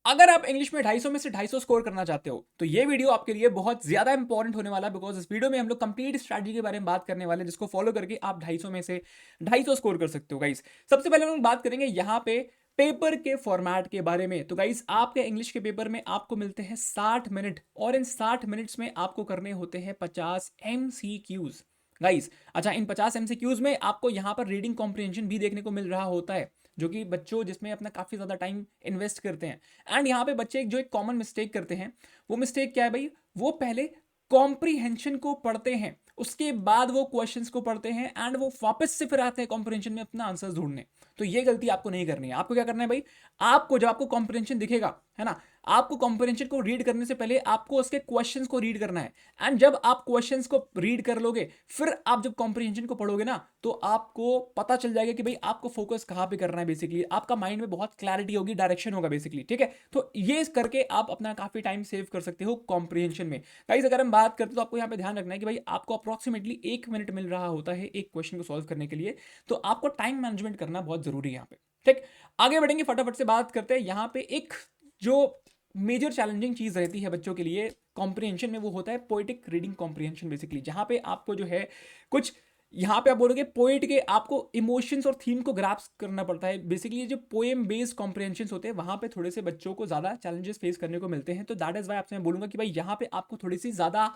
अगर आप इंग्लिश में 250 में से 250 स्कोर करना चाहते हो तो ये वीडियो आपके लिए बहुत ज्यादा इंपॉर्टेंट होने वाला है, बिकॉज इस वीडियो में हम लोग कंप्लीट स्ट्रैटेजी के बारे में बात करने वाले हैं, जिसको फॉलो करके आप 250 में से 250 स्कोर कर सकते हो गाइस। सबसे पहले हम लोग बात करेंगे यहाँ पे पेपर के फॉर्मेट के बारे में। तो गाइस, आपके इंग्लिश के पेपर में आपको मिलते हैं 60 मिनट, और इन 60 मिनट्स में आपको करने होते हैं 50 MCQs गाइस। अच्छा, इन 50 MCQs में आपको यहाँ पर रीडिंग कॉम्प्रिहेंशन भी देखने को मिल रहा होता है, जो कि बच्चों जिसमें अपना काफी ज्यादा टाइम इन्वेस्ट करते हैं। एंड यहाँ पे बच्चे जो एक कॉमन मिस्टेक करते हैं, वो मिस्टेक क्या है भाई, वो पहले कॉम्प्रीहेंशन को पढ़ते हैं, उसके बाद वो क्वेश्चंस को पढ़ते हैं, एंड वो वापस से फिर आते हैं कॉम्प्रीहेंशन में अपना आंसर ढूंढने। तो ये गलती आपको नहीं करनी है। आपको क्या करना है भाई, आपको जब आपको कॉम्प्रीहेंशन दिखेगा, है ना, आपको कॉम्प्रीहेंशन को रीड करने से पहले आपको उसके क्वेश्चंस को रीड करना है। एंड जब आप क्वेश्चंस को रीड कर लोगे, फिर आप जब कॉम्प्रीहेंशन को पढ़ोगे ना, तो आपको पता चल जाएगा कि भाई आपको फोकस कहाँ पे करना है। बेसिकली आपका माइंड में बहुत क्लैरिटी होगी, डायरेक्शन होगा बेसिकली, ठीक है। तो ये करके आप अपना काफी टाइम सेव कर सकते हो कॉम्प्रीहेंशन में। गाइस, अगर हम बात करते हैं तो आपको यहाँ पे ध्यान रखना है कि भाई आपको अप्रोक्सीमेटली 1 मिनट मिल रहा होता है एक क्वेश्चन को सॉल्व करने के लिए, तो आपको टाइम मैनेजमेंट करना बहुत जरूरी है यहाँ पे। ठीक, आगे बढ़ेंगे, फटाफट से बात करते हैं। यहाँ पे एक जो मेजर चैलेंजिंग चीज रहती है बच्चों के लिए कॉम्प्रिहेंशन में, वो होता है पोएटिक रीडिंग कॉम्प्रिहेंशन बेसिकली, जहां पे आपको जो है कुछ, यहाँ पे आप बोलोगे पोएट के, आपको इमोशंस और थीम को ग्रास्प करना पड़ता है। बेसिकली ये जो पोएम बेस्ड कॉम्प्रिहेंशन होते हैं, वहां पे थोड़े से बच्चों को ज्यादा चैलेंजेस फेस करने को मिलते हैं। तो दैट इज वाई आपसे मैं बोलूंगा कि भाई यहाँ पे आपको थोड़ी सी ज्यादा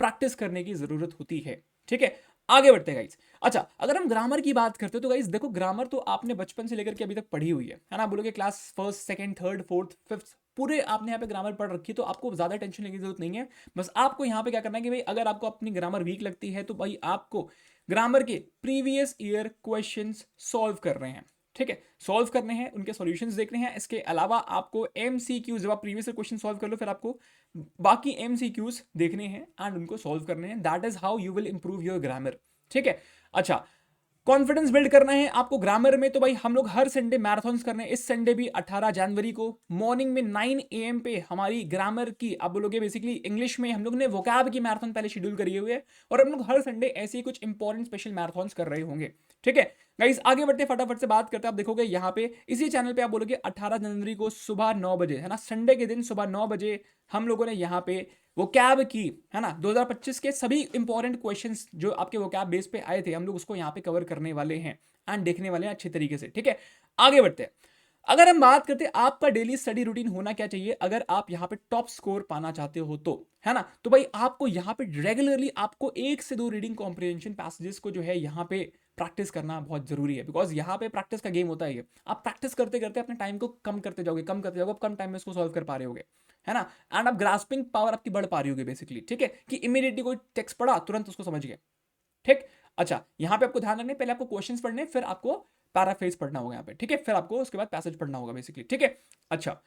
प्रैक्टिस करने की जरूरत होती है। ठीक है, आगे बढ़ते हैं गाइस। अच्छा, अगर हम ग्रामर की बात करते हो तो गाइस देखो, ग्रामर तो आपने बचपन से लेकर के अभी तक पढ़ी हुई है ना। बोलोगे class first, second, third, fourth, fifth, पूरे आपने यहाँ पे ग्रामर पढ़ रखी है, तो आपको ज्यादा टेंशन लेने की जरूरत नहीं है। बस आपको यहाँ पे क्या करना है कि भाई अगर आपको अपनी ग्रामर वीक लगती है, तो भाई आपको ग्रामर के प्रीवियस ईयर क्वेश्चंस सॉल्व कर रहे हैं, ठीक है, सॉल्व करने हैं, उनके सॉल्यूशंस देखने हैं। इसके अलावा आपको एमसीक्यूज, जब आप प्रीवियस ईयर क्वेश्चन सॉल्व कर लो, फिर आपको बाकी एमसीक्यूज देखने हैं एंड उनको सॉल्व करने हैं। That is how you will improve your grammar, ठीक है। अच्छा, कॉन्फिडेंस बिल्ड करना है आपको ग्रामर में, तो भाई हम लोग हर संडे मैराथन्स कर रहे हैं। इस संडे भी 18 जनवरी को मॉर्निंग में 9 AM पे हमारी ग्रामर की, आप बोलोगे बेसिकली इंग्लिश में, हम लोग ने वोकैब की मैराथन पहले शेड्यूल करी हुई है, और हम लोग हर संडे ऐसे ही कुछ इंपॉर्टेंट स्पेशल मैराथन्स कर रहे होंगे, ठीक है। गाइस, आगे बढ़ते फटाफट से बात करते हैं। आप देखोगे यहाँ पे इसी चैनल पे आप बोलोगे 18 जनवरी को सुबह 9 बजे, है ना, संडे के दिन सुबह 9 बजे हम लोगों ने यहाँ पे वो कैब की, है ना, 2025 के सभी इंपॉर्टेंट क्वेश्चंस जो आपके वो कैब बेस पे आए थे, हम लोग उसको यहाँ पे कवर करने वाले हैं एंड देखने वाले हैं अच्छे तरीके से, ठीक है। आगे बढ़ते हैं। अगर हम बात करते हैं आपका डेली स्टडी रूटीन होना क्या चाहिए, अगर आप यहाँ पे टॉप स्कोर पाना चाहते हो तो, है ना, तो भाई आपको यहाँ पे रेगुलरली आपको 1 से 2 रीडिंग कॉम्प्रिहेंशन पैसेजेस को जो है यहाँ पे प्रैक्टिस करना बहुत जरूरी है, बिकॉज यहाँ पे प्रैक्टिस का गेम होता है ये। आप प्रैक्टिस करते करते अपने टाइम को कम करते जाओगे, कम करते जाओगे, कम टाइम में इसको सॉल्व कर पा रहे होगे, है ना। एंड आप ग्रास्पिंग पावर आपकी बढ़ पा रही होगी बेसिकली, ठीक है, कि इमीडिएटली कोई टेक्स्ट पढ़ा तुरंत उसको समझ गए, ठीक। अच्छा, यहां पे आपको ध्यान रखना है, पहले आपको क्वेश्चंस पढ़ने, फिर आपको पैराफ्रेज पढ़ना होगा यहाँ पे, ठीक है, फिर आपको उसके बाद पैसेज पढ़ना होगा बेसिकली, ठीक है। अच्छा,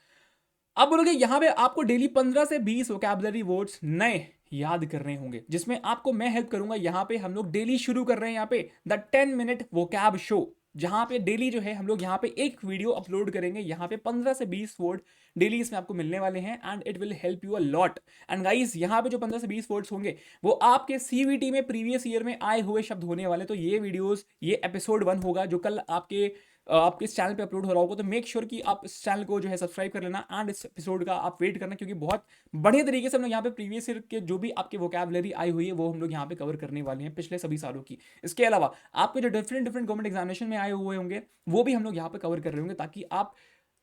अब बोलोगे यहां पे आपको डेली 15 से 20 वोकैबुलरी वर्ड्स नए याद करने होंगे, जिसमें आपको मैं हेल्प करूंगा। यहां पे हम लोग डेली शुरू कर रहे हैं यहाँ पे द 10 मिनट वोकैब शो, जहां पे डेली जो है हम लोग यहाँ पे एक वीडियो अपलोड करेंगे। यहाँ पे 15 से 20 वर्ड डेली इसमें आपको मिलने वाले हैं, and it will help you a lot. And guys, यहाँ पे जो 15 से 20 वर्ड्स होंगे, वो आपके सीवीटी में प्रीवियस ईयर में आए हुए शब्द होने वाले। तो ये वीडियोस, ये एपिसोड 1 होगा जो कल आपके इस चैनल पे अपलोड हो रहा होगा। तो मेक श्योर कि आप इस चैनल को जो है सब्सक्राइब कर लेना, एंड इस एपिसोड का आप वेट करना, क्योंकि बहुत बढ़िया तरीके से हम लोग यहाँ पे प्रीवियस ईयर के जो भी आपके वोकैबुलरी आई हुई है, वो हम लोग यहाँ पे कवर करने वाले हैं पिछले सभी सालों की। इसके अलावा आपके जो डिफरेंट डिफरेंट गवर्नमेंट एग्जामिनेशन में आए हुए होंगे, वो भी हम लोग यहाँ पे कवर कर रहे होंगे, ताकि आप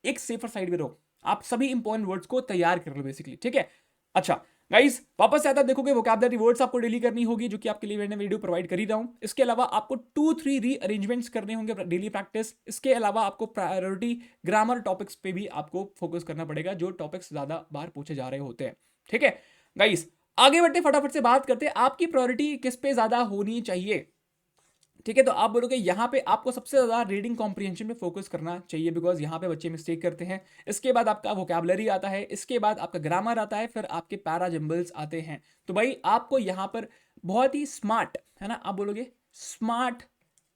एक सेफर साइड में रहो, आप सभी इंपॉर्टेंट वर्ड्स को तैयार कर लो बेसिकली, ठीक है। अच्छा गाइस, वापस से आता देखोगे वोकैबुलरी वर्ड्स आपको डेली करनी होगी, जो कि आपके लिए मैंने वीडियो प्रोवाइड कर ही रहा हूं। इसके अलावा आपको 2-3 रीअरेंजमेंट्स करने होंगे डेली प्रैक्टिस। इसके अलावा आपको प्रायोरिटी ग्रामर टॉपिक्स पे भी आपको फोकस करना पड़ेगा, जो टॉपिक्स ज्यादा बार पूछे जा रहे होते हैं, ठीक है। गाइस, आगे बढ़ते फटाफट से बात करते हैं आपकी प्रायोरिटी किस पे ज्यादा होनी चाहिए, ठीक है। तो आप बोलोगे यहाँ पे आपको सबसे ज्यादा रीडिंग कॉम्प्रिहेंशन पे फोकस करना चाहिए, बिकॉज यहाँ पे बच्चे मिस्टेक करते हैं। इसके बाद आपका वोकैबुलरी आता है, इसके बाद आपका ग्रामर आता है, फिर आपके पैरा जंबल्स आते हैं। तो भाई आपको यहाँ पर बहुत ही स्मार्ट, है ना, आप बोलोगे स्मार्ट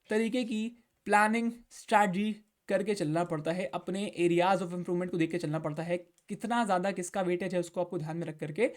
तरीके की प्लानिंग स्ट्रैटेजी करके चलना पड़ता है, अपने एरियाज ऑफ इंप्रूवमेंट को देख के चलना पड़ता है, कितना ज्यादा किसका वेटेज है उसको आपको ध्यान में रख करके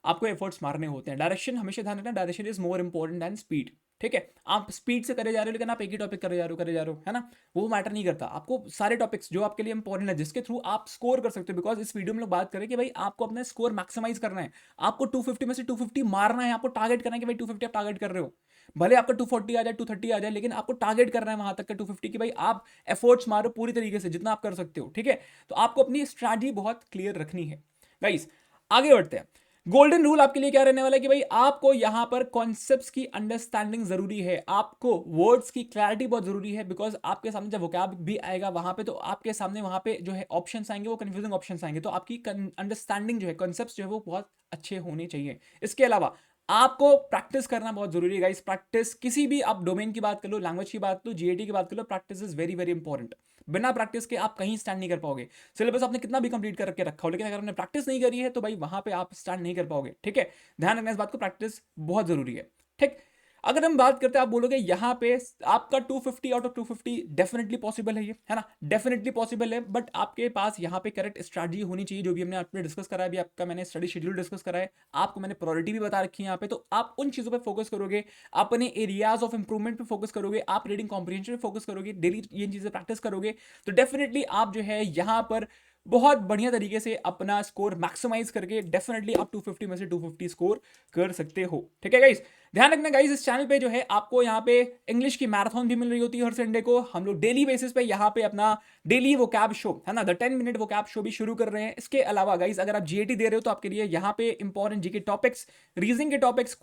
आपको एफर्ट्स मारने होते हैं। डायरेक्शन हमेशा ध्यान रखना, direction is more important than speed. ठीक है, आप स्पीड से करे जा रहे हो लेकिन आप एक ही टॉपिक करे जा रहे हो, है ना, वो मैटर नहीं करता। आपको सारे टॉपिक्स जो आपके लिए इंपॉर्टेंट है, जिसके थ्रू आप स्कोर कर सकते हो, बिकॉज इस वीडियो में लोग बात करें कि भाई आपको अपना स्कोर मैक्सिमाइज करना है, आपको 250 में से 250 मारना है, आपको टारगेट करना है कि भाई 250 आप टारगेट कर रहे हो, भले आपका 240 आ जाए 230 आ जाए, लेकिन आपको टारगेट करना है वहां तक का 250 की भाई आप एफर्ट्स मारो पूरी तरीके से जितना आप कर सकते हो। ठीक है, तो आपको अपनी स्ट्रैटेजी बहुत क्लियर रखनी है गाइस। आगे बढ़ते हैं। गोल्डन रूल आपके लिए क्या रहने वाला है कि भाई आपको यहां पर कॉन्सेप्ट्स की अंडरस्टैंडिंग जरूरी है, आपको वर्ड्स की क्लैरिटी बहुत जरूरी है, बिकॉज आपके सामने जब वोकैब भी आएगा वहां पे, तो आपके सामने वहां पे जो है ऑप्शंस आएंगे वो कंफ्यूजिंग ऑप्शंस आएंगे, तो आपकी अंडरस्टैंडिंग जो है, कॉन्सेप्ट्स जो है वो बहुत अच्छे होने चाहिए। इसके अलावा आपको प्रैक्टिस करना बहुत जरूरी है गाइस। प्रैक्टिस किसी भी आप डोमेन की बात कर लो, लैंग्वेज की बात कर लो, जीएटी की बात कर लो, practice is very very important. बिना प्रैक्टिस के आप कहीं स्टैंड नहीं कर पाओगे। सिलेबस आपने कितना भी कंप्लीट करके रखा हो, लेकिन अगर आपने प्रैक्टिस नहीं करी है तो भाई वहां पे आप स्टैंड नहीं कर पाओगे। ठीक है, ध्यान रखना इस बात को, प्रैक्टिस बहुत जरूरी है। ठीक, अगर हम बात करते हैं, आप बोलोगे यहां पे आपका 250 आउट ऑफ 250 डेफिनेटली पॉसिबल है, ये है ना, डेफिनेटली पॉसिबल है, बट आपके पास यहां पे करेक्ट स्ट्रैटेजी होनी चाहिए, जो भी हमने आपने डिस्कस करा है, अभी आपका मैंने स्टडी शेड्यूल डिस्कस करा है, आपको मैंने प्रायोरिटी भी बता रखी है यहाँ पे, तो आप उन चीजों पे फोकस करोगे, अपने एरियाज ऑफ इंप्रूवमेंट पे फोकस करोगे, आप रीडिंग कॉम्प्रिहेंशन पे फोकस करोगे, डेली ये चीजें प्रैक्टिस करोगे, तो डेफिनेटली आप जो है यहां पर बहुत बढ़िया तरीके से अपना स्कोर मैक्सिमाइज करके डेफिनेटली आप 250 में से 250 स्कोर कर सकते हो। ठीक है गाइस, ध्यान रखना गाइस, इस चैनल पे जो है आपको यहाँ पे इंग्लिश की मैराथन भी मिल रही होती है हर संडे को। हम लोग डेली बेसिस पे यहाँ पे अपना डेली वो कैब शो, है ना, द 10 मिनट वो कैब शो भी शुरू कर रहे हैं। इसके अलावा गाइस अगर आप जीएटी दे रहे हो तो आपके लिए यहाँ पे इंपॉर्टेंट जीके टॉपिक्स, रीजनिंग के टॉपिक्स,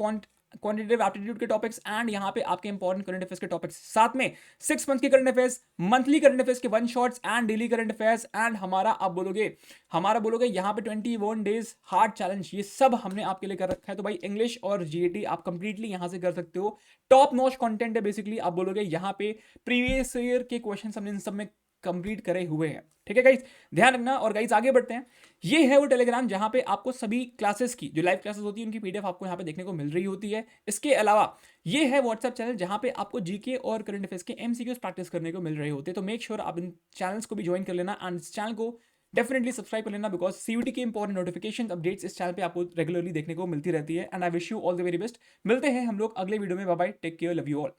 क्वांटिटेटिव एप्टीट्यूड के टॉपिक्स एंड यहाँ पे आपके इंपॉर्टेंट करंट अफेयर्स के टॉपिक्स, साथ में 6 मंथ के current affairs, monthly current affairs के one shots and daily current affairs and हमारा बोलोगे यहाँ पे 21 डेज हार्ड चैलेंज, ये सब हमने आपके लिए कर रखा है। तो भाई इंग्लिश और जीएटी आप कंप्लीटली यहाँ से कर सकते हो, टॉप नॉच कंटेंट है बेसिकली। आप बोलोगे यहाँ पे प्रीवियस ईयर के क्वेश्चन हमने इन सब में कंप्लीट करे हुए हैं। ठीक है गाइस, ध्यान रखना। और गाइस आगे बढ़ते हैं, ये है वो टेलीग्राम जहां पे आपको सभी क्लासेस की जो लाइव क्लासेस होती है उनकी पीडीएफ आपको यहाँ पे देखने को मिल रही होती है। इसके अलावा ये है व्हाट्सएप चैनल जहां पे आपको जीके और करंट अफेयर्स के एमसीक्यूज प्रैक्टिस करने को मिल रहे होते हैं। तो मेक श्योर आप इन चैनल्स को भी ज्वाइन कर लेना एंड इस चैनल को डेफिनेटली सब्सक्राइब कर लेना, बिकॉज सीयूटी के इंपॉर्टेंट नोटिफिकेशन अपडेट्स इस चैनल पे आपको रेगुलरली देखने को मिलती रहती है। And I wish you all the very best. मिलते हैं हम लोग अगले वीडियो में, bye bye, take care, love you all.